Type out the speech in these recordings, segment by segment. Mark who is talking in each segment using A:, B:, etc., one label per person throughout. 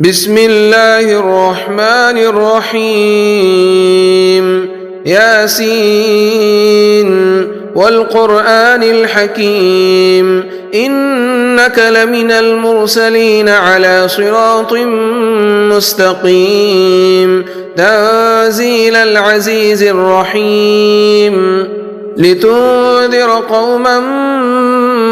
A: بسم الله الرحمن الرحيم ياسين والقرآن الحكيم إنك لمن المرسلين على صراط مستقيم تنزيل العزيز الرحيم لتنذر قوما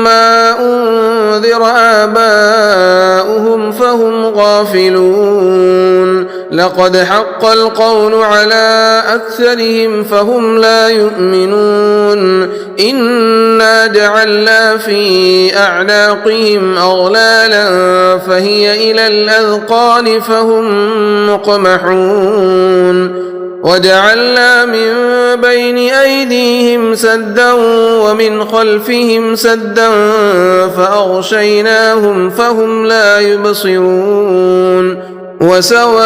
A: ما أنذر آباؤهم فهم غافلون لقد حق القول على أكثرهم فهم لا يؤمنون إنا جعلنا في أعناقهم أغلالا فهي إلى الأذقان فهم مقمحون وجعلنا من بين أيديهم سدا ومن خلفهم سدا فأغشيناهم فهم لا يبصرون وسواء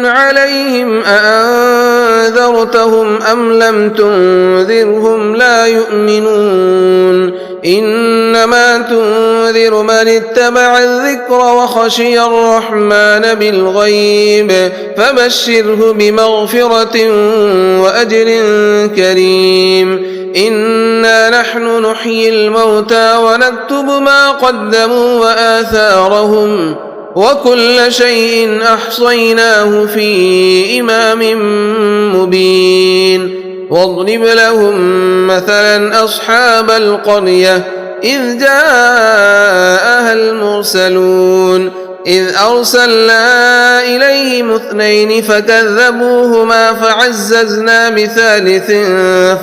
A: عليهم أأنذرتهم أم لم تنذرهم لا يؤمنون إنما تنذر من اتبع الذكر وخشي الرحمن بالغيب فبشره بمغفرة وأجر كريم إنا نحن نحيي الموتى ونكتب ما قدموا وآثارهم وكل شيء أحصيناه في إمام مبين واضرب لهم مثلا أصحاب القرية إذ جاءها المرسلون إذ أرسلنا إليهم اثنين فكذبوهما فعززنا بثالث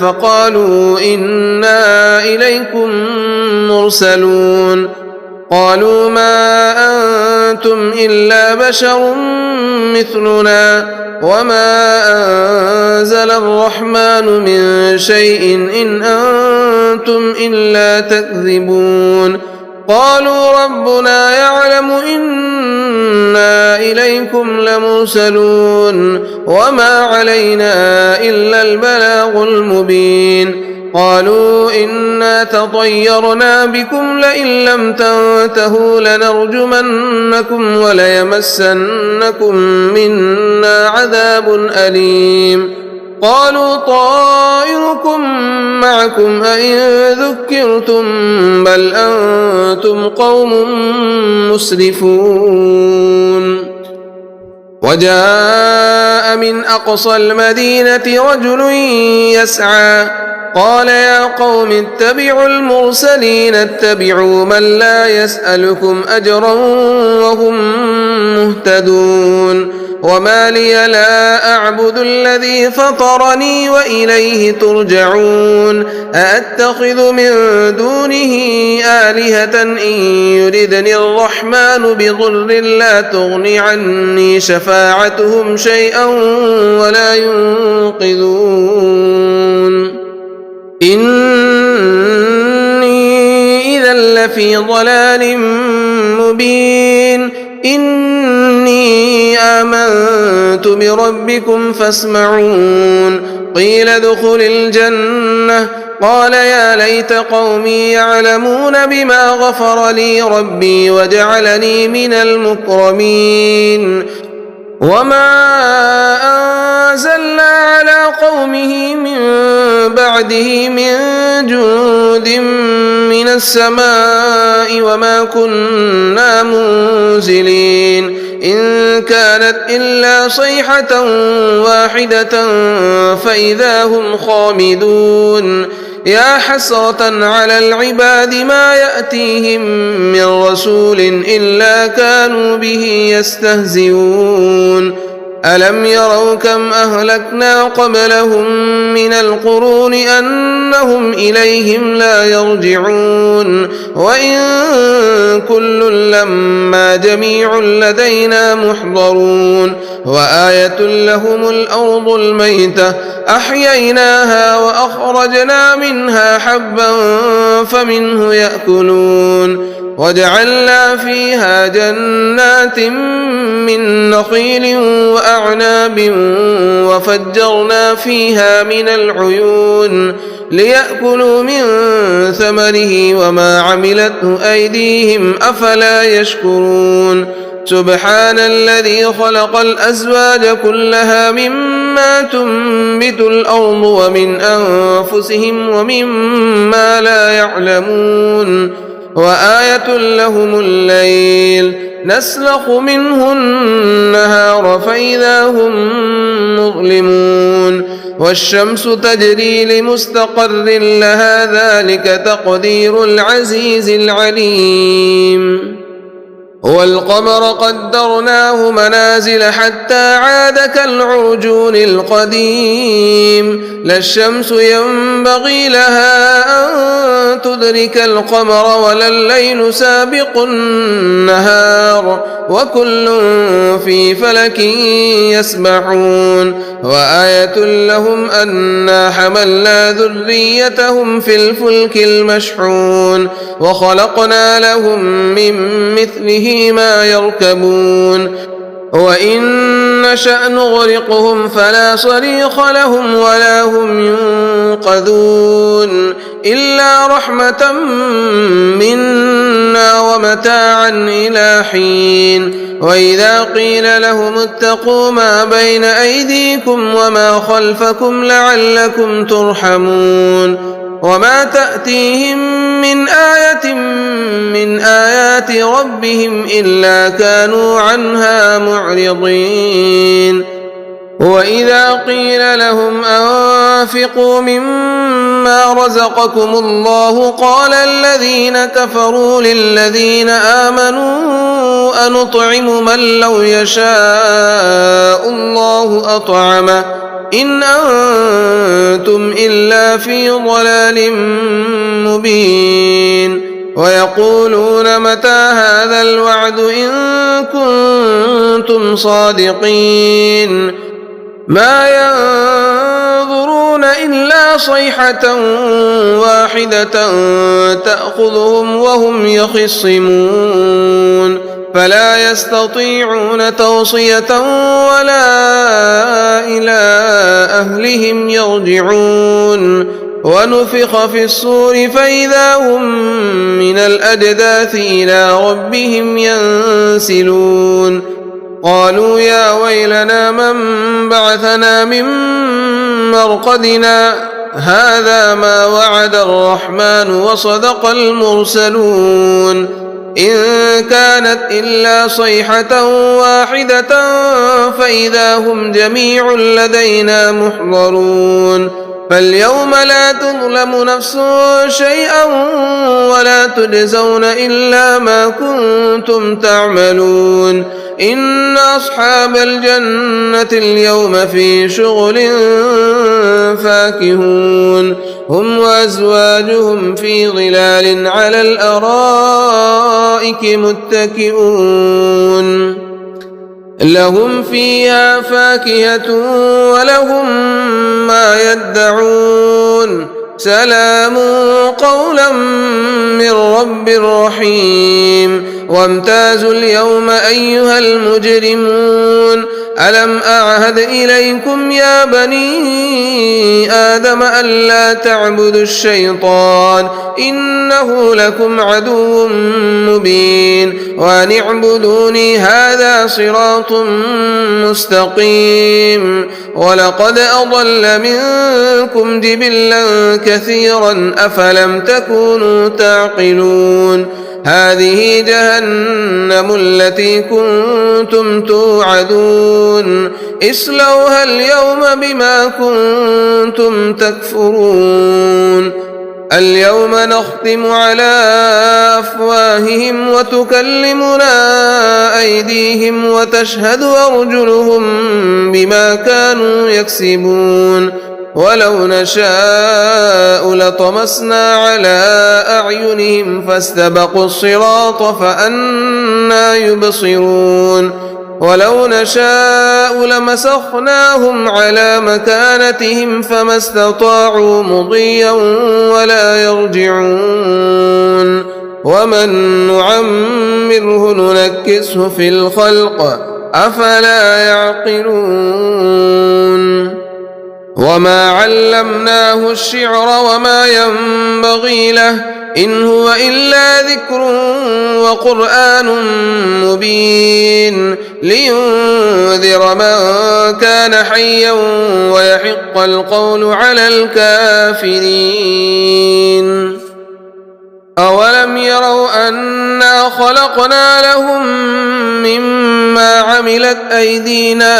A: فقالوا إنا إليكم مرسلون قالوا ما أنتم إلا بشر مثلنا وما أنزل الرحمن من شيء إن أنتم إلا تكذبون قالوا ربنا يعلم إنا إليكم لمرسلون وما علينا إلا البلاغ المبين قالوا إنا تطيرنا بكم لئن لم تنتهوا لنرجمنكم وليمسنكم منا عذاب أليم قالوا طائركم معكم أئن ذكرتم بل أنتم قوم مسرفون وجاء من أقصى المدينة رجل يسعى قال يا قوم اتبعوا المرسلين اتبعوا من لا يسألكم أجرا وهم مهتدون وما لي لا أعبد الذي فطرني وإليه ترجعون أأتخذ من دونه آلهة إن يردني الرحمن بضر لا تغن عني شفاعتهم شيئا ولا ينقذون إني إذا لفي ضلال مبين إني آمنت بربكم فاسمعون قيل ادخل الجنة قال يا ليت قومي يعلمون بما غفر لي ربي وجعلني من المكرمين وما أنزلنا على قومه من بعده من جند من السماء وما كنا منزلين إن كانت إلا صيحة واحدة فإذا هم خامدون يا حسرة على العباد ما يأتيهم من رسول إلا كانوا به يستهزئون ألم يروا كم أهلكنا قبلهم من القرون أنهم إليهم لا يرجعون وإن كل لما جميع لدينا محضرون وآية لهم الأرض الميتة أحييناها وأخرجنا منها حبا فمنه يأكلون وجعلنا فيها جنات من نخيل وأعناب وفجرنا فيها من العيون ليأكلوا من ثمره وما عملته أيديهم أفلا يشكرون سبحان الذي خلق الأزواج كلها مما تنبت الأرض ومن أنفسهم ومما لا يعلمون وآية لهم الليل نسلخ منه النهار فإذا هم مظلمون والشمس تجري لمستقر لها ذلك تقدير العزيز العليم والقمر قدرناه منازل حتى عاد كالعرجون القديم لا الشمس ينبغي لها أن تدرك القمر ولا الليل سابق النهار وكل في فلك يسبحون وآية لهم أنا حملنا ذريتهم في الفلك المشحون وخلقنا لهم من مثله ما يركبون وإن نشأ نغرقهم فلا صريخ لهم ولا هم ينقذون إلا رحمة منا ومتاعا إلى حين وإذا قيل لهم اتقوا ما بين أيديكم وما خلفكم لعلكم ترحمون وما تأتيهم من آية من آيات ربهم إلا كانوا عنها معرضين وإذا قيل لهم أنفقوا مما رزقكم الله قال الذين كفروا للذين آمنوا أنطعم من لو يشاء الله أطعمه إن أنتم إلا في ضلال مبين ويقولون متى هذا الوعد إن كنتم صادقين ما ينظرون إلا صيحة واحدة تأخذهم وهم يخصمون فلا يستطيعون توصية ولا إلى أهلهم يرجعون ونفخ في الصور فإذا هم من الأجداث إلى ربهم ينسلون قالوا يا ويلنا من بعثنا من مرقدنا هذا ما وعد الرحمن وصدق المرسلون إن كانت إلا صيحة واحدة فإذا هم جميع لدينا محضرون فاليوم لا تظلم نفس شيئا ولا تجزون إلا ما كنتم تعملون إن أصحاب الجنة اليوم في شغل فاكهون هم وأزواجهم في ظلال على الأرائك متكئون لهم فيها فاكهة ولهم ما يدعون سلام قولا من رب رحيم وامتازوا اليوم أيها المجرمون ألم أعهد إليكم يا بني آدم ألا تعبدوا الشيطان إنه لكم عدو مبين وأن اعبدوني هذا صراط مستقيم ولقد أضل منكم جبلا كثيرا أفلم تكونوا تعقلون هذه جهنم التي كنتم توعدون اصلوها اليوم بما كنتم تكفرون اليوم نختم على أفواههم وتكلمنا أيديهم وتشهد أرجلهم بما كانوا يكسبون ولو نشاء لطمسنا على أعينهم فاستبقوا الصراط فأنى يبصرون ولو نشاء لمسخناهم على مكانتهم فما استطاعوا مضيا ولا يرجعون ومن نعمره ننكسه في الخلق أفلا يعقلون وما علمناه الشعر وما ينبغي له إن هو إلا ذكر وقرآن مبين لينذر من كان حيا ويحق القول على الكافرين. أولم يروا أنا خلقنا لهم مما عملت أيدينا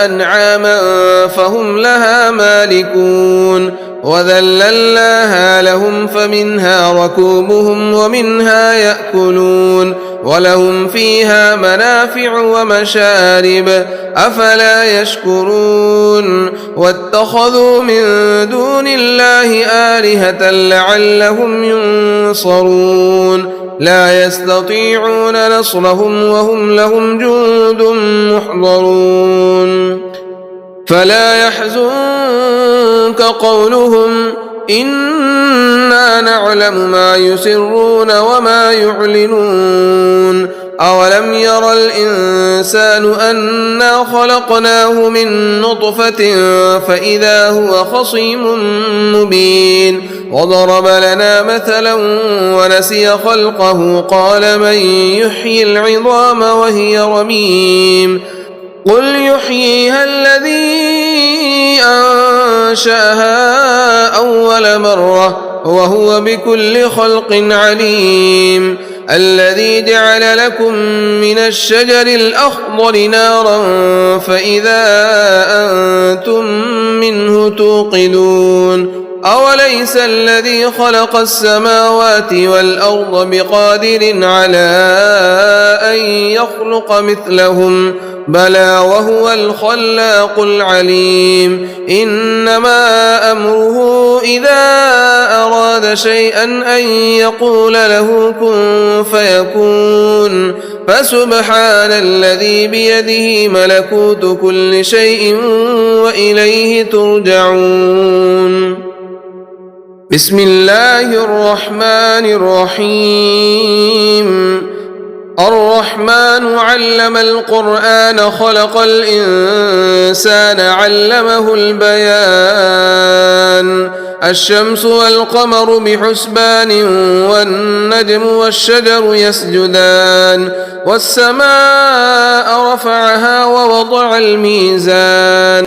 A: أنعاما فهم لها مالكون وذللناها لهم فمنها ركوبهم ومنها يأكلون ولهم فيها منافع ومشارب أفلا يشكرون واتخذوا من دون الله آلهة لعلهم ينصرون لا يستطيعون نصرهم وهم لهم جند محضرون فلا يحزنك قولهم إنا نعلم ما يسرون وما يعلنون أولم ير الإنسان أنا خلقناه من نطفة فإذا هو خصيم مبين وضرب لنا مثلا ونسي خلقه قال من يحيي العظام وهي رميم قل يحييها الذي أنشأها أول مرة وهو بكل خلق عليم الذي جعل لكم من الشجر الأخضر نارا فإذا أنتم منه توقدون أوليس الذي خلق السماوات والأرض بقادر على أن يخلق مثلهم بلى وهو الخلاق العليم إنما أمره إذا أراد شيئا أن يقول له كن فيكون فسبحان الذي بيده ملكوت كل شيء وإليه ترجعون. بسم الله الرحمن الرحيم. الرحمن علم القرآن خلق الإنسان علمه البيان الشمس والقمر بحسبان والنجم والشجر يسجدان والسماء رفعها ووضع الميزان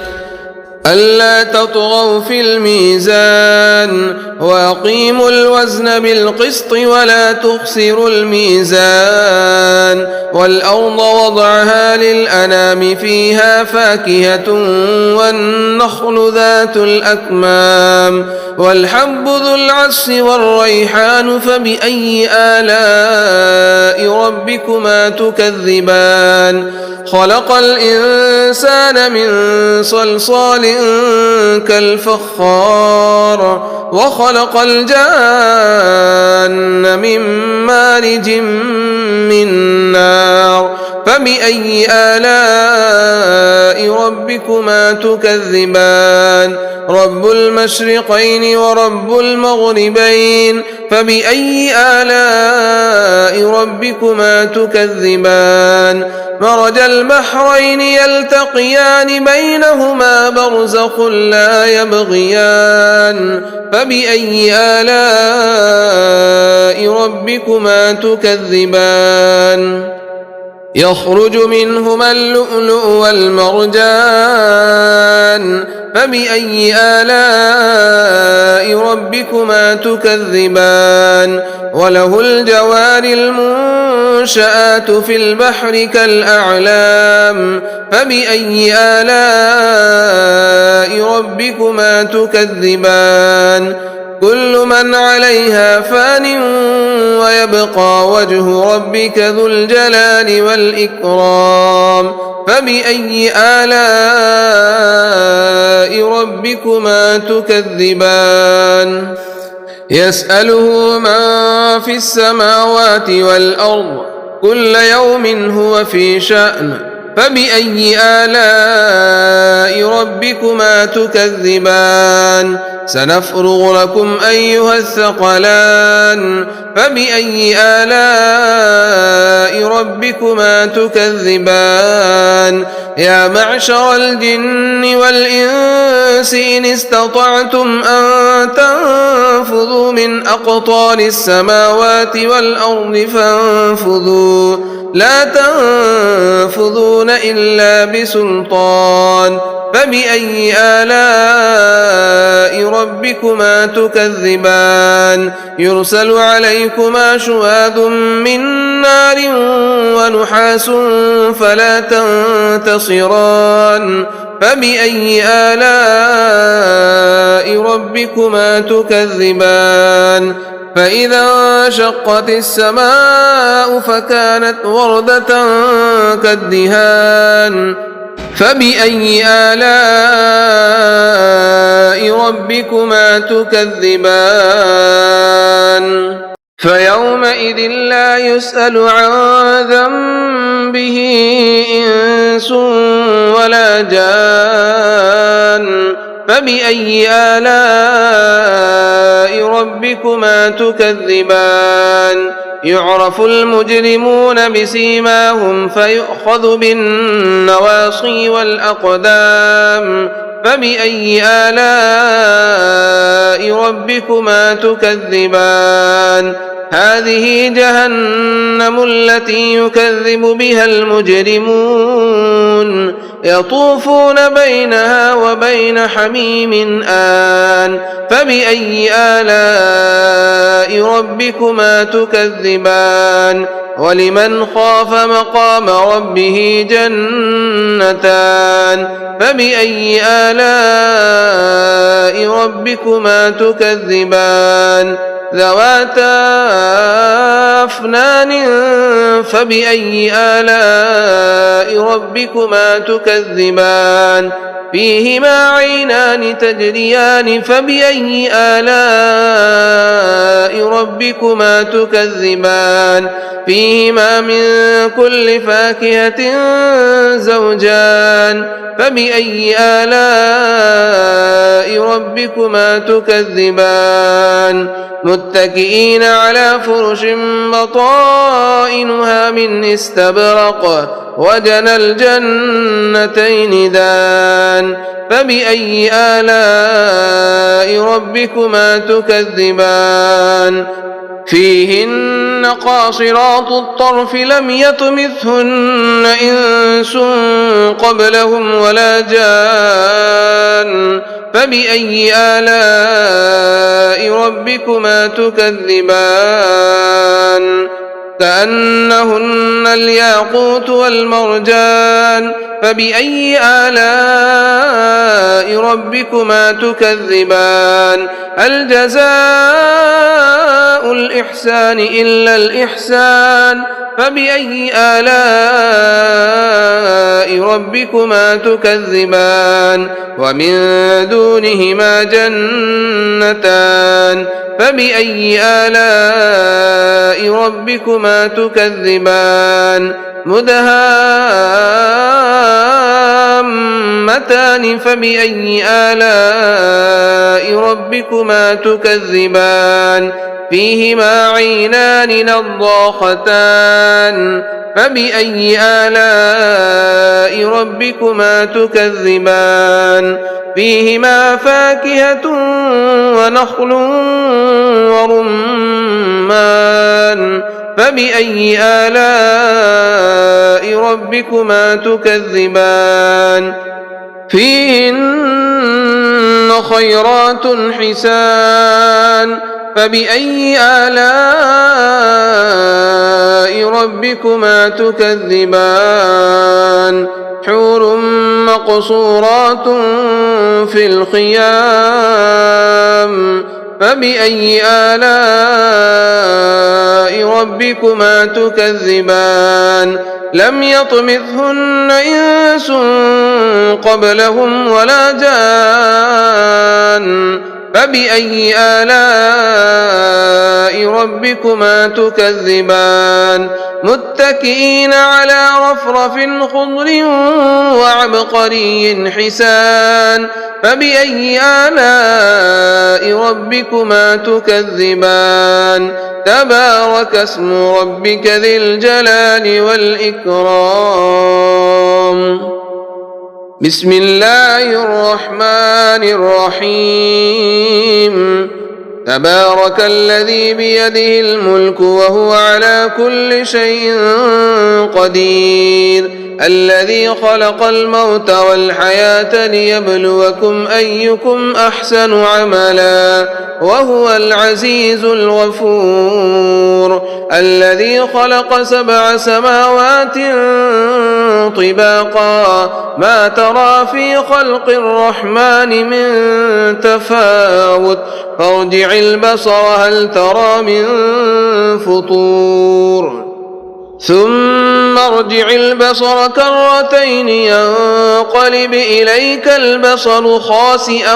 A: ألا تطغوا في الميزان وأقيموا الوزن بالقسط ولا تخسروا الميزان والأرض وضعها للأنام فيها فاكهة والنخل ذات الأكمام والحب ذو العصف والريحان فبأي آلاء ربكما تكذبان خلق الإنسان من صلصال كالفخار وخلق الجان من مارج من نار فبأي آلاء ربكما تكذبان رب المشرقين ورب المغربين فبأي آلاء ربكما تكذبان مرج البحرين يلتقيان بينهما برزخ لا يبغيان فبأي آلاء ربكما تكذبان يخرج منهما اللؤلؤ والمرجان فبأي آلاء ربكما تكذبان وله الجوار المنشآت في البحر كالأعلام فبأي آلاء ربكما تكذبان كل من عليها فان ويبقى وجه ربك ذو الجلال والإكرام فبأي آلاء ربكما تكذبان يسأله من في السماوات والأرض كل يوم هو في شأن فبأي آلاء ربكما تكذبان سنفرغ لكم أيها الثقلان فبأي آلاء ربكما تكذبان يا معشر الجن والإنس إن استطعتم أن تنفذوا من أقطار السماوات والأرض فانفذوا لا تنفذون إلا بسلطان فبأي آلاء ربكما تكذبان يرسل عليكما شواظ من نار ونحاس فلا تنتصران فبأي آلاء ربكما تكذبان فإذا انشقت السماء فكانت وردة كالدهان فبأي آلاء ربكما تكذبان فيومئذ لا يسأل عن ذنبه إنس ولا جان فبأي آلاء ربكما تكذبان يعرف المجرمون بسيماهم فيؤخذ بالنواصي والأقدام فبأي آلاء ربكما تكذبان هذه جهنم التي يكذب بها المجرمون يطوفون بينها وبين حميم آن فبأي آلاء ربكما تكذبان ولمن خاف مقام ربه جنتان فبأي آلاء ربكما تكذبان ذواتا أفنان فبأي آلاء ربكما تكذبان فيهما عينان تجريان فبأي آلاء ربكما تكذبان فيهما من كل فاكهة زوجان فبأي آلاء ربكما تكذبان متكئين على فرش بطائنها من استبرق وجنى الجنتين دان فبأي آلاء ربكما تكذبان فيهن قاصرات الطرف لم يطمثهن إنس قبلهم ولا جان فبأي آلاء ربكما تكذبان كأنهن الياقوت والمرجان فبأي آلاء ربكما تكذبان هل جزاء الإحسان إلا الإحسان فبأي آلاء ربكما تكذبان ومن دونهما جنتان فبأي آلاء ربكما تكذبان مدهامتان فبأي آلاء ربكما تكذبان فيهما عينان نضاختان فبأي آلاء ربكما تكذبان فيهما فاكهة ونخل ورمان فبأي آلاء ربكما تكذبان فيهن خيرات حسان فبأي آلاء ربكما تكذبان حور مقصورات في الخيام فبأي آلاء ربكما تكذبان لم يطمثهن إنس قبلهم ولا جان فبأي آلاء ربكما تكذبان متكئين على رفرف خضر وعبقري حسان فبأي آلاء ربكما تكذبان تبارك اسم ربك ذي الجلال والإكرام بسم الله الرحمن الرحيم تبارك الذي بيده الملك وهو على كل شيء قدير الذي خلق الموت والحياة ليبلوكم أيكم أحسن عملا وهو العزيز الغفور الذي خلق 7 سماوات طباقا ما ترى في خلق الرحمن من تفاوت فارجع البصر هل ترى من فطور ثم ارجع البصر كرتين ينقلب إليك البصر خاسئا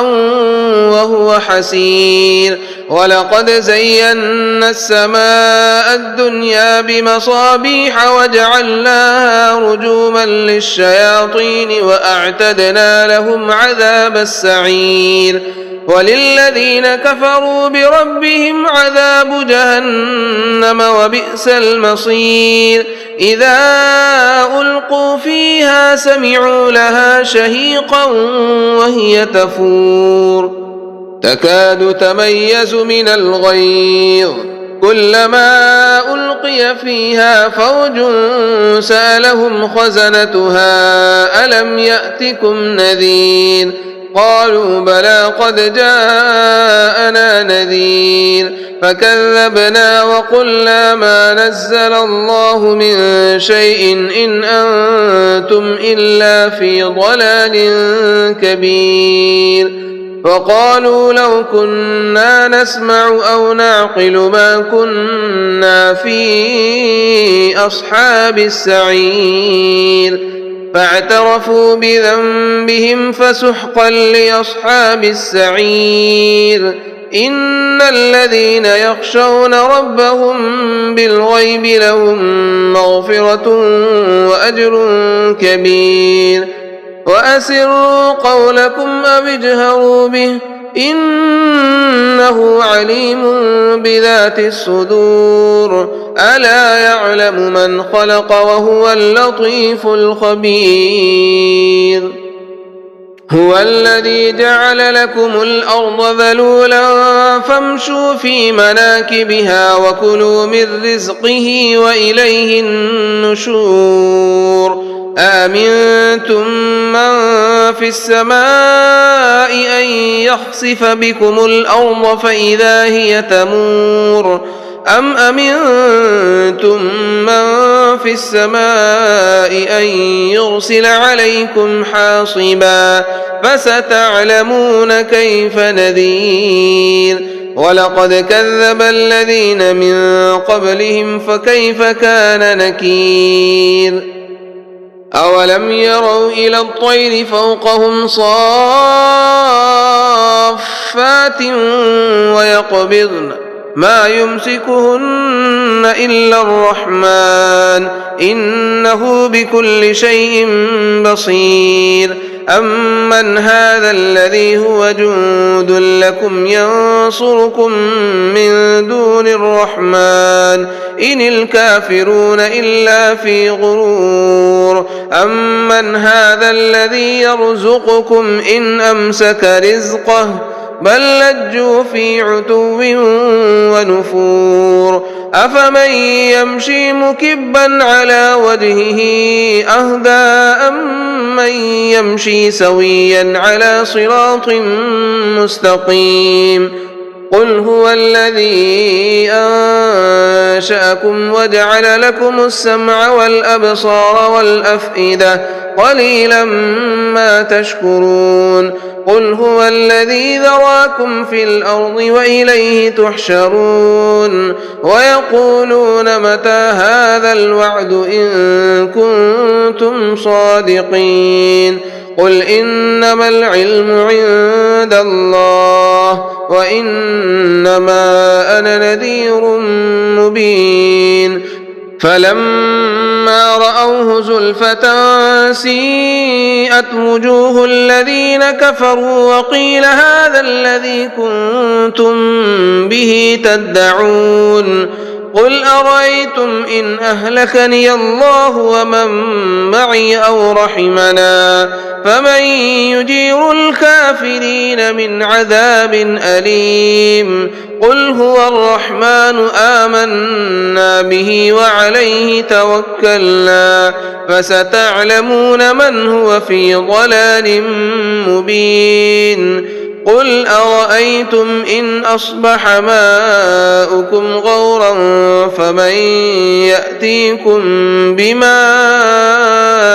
A: وهو حسير ولقد زينا السماء الدنيا بمصابيح وجعلناها رجوما للشياطين وأعتدنا لهم عذاب السعير وللذين كفروا بربهم عذاب جهنم وبئس المصير إذا ألقوا فيها سمعوا لها شهيقا وهي تفور تكاد تميز من الغيظ كلما ألقي فيها فوج سألهم خزنتها ألم يأتكم نذير قالوا بلى قد جاءنا نذير فكذبنا وقلنا ما نزل الله من شيء إن أنتم إلا في ضلال كبير فقالوا لو كنا نسمع أو نعقل ما كنا في أصحاب السعير فاعترفوا بذنبهم فسحقا لأصحاب السعير إن الذين يخشون ربهم بالغيب لهم مغفرة وأجر كبير وأسروا قولكم أو اجهروا به إنه عليم بذات الصدور ألا يعلم من خلق وهو اللطيف الخبير هو الذي جعل لكم الأرض ذلولا فامشوا في مناكبها وكلوا من رزقه وإليه النشور آمنتم من في السماء أن يخسف بكم الأرض فإذا هي تمور أم أمنتم من في السماء أن يرسل عليكم حاصبا فستعلمون كيف نذير ولقد كذب الذين من قبلهم فكيف كان نكير أولم يروا إلى الطير فوقهم صافات ويقبضن ما يمسكهن إلا الرحمن إنه بكل شيء بصير أمن هذا الذي هو جند لكم ينصركم من دون الرحمن إن الكافرون إلا في غرور أمن هذا الذي يرزقكم إن أمسك رزقه بل لجوا في عتو ونفور أفمن يمشي مكبا على وجهه أهدى أمن يمشي سويا على صراط مستقيم قل هو الذي أنشأكم وجعل لكم السمع والأبصار والأفئدة قليلا ما تشكرون قل هو الذي ذراكم في الأرض وإليه تحشرون ويقولون متى هذا الوعد إن كنتم صادقين قل إنما العلم عند الله وإنما أنا نذير مبين فلما رأوه زلفة سيئت وجوه الذين كفروا وقيل هذا الذي كنتم به تدعون قل أرأيتم إن أهلكني الله ومن معي أو رحمنا فمن يجير الكافرين من عذاب أليم قل هو الرحمن آمنا به وعليه توكلنا فستعلمون من هو في ضلال مبين قل أرأيتم إن أصبح ماؤكم غورا فمن يأتيكم بماء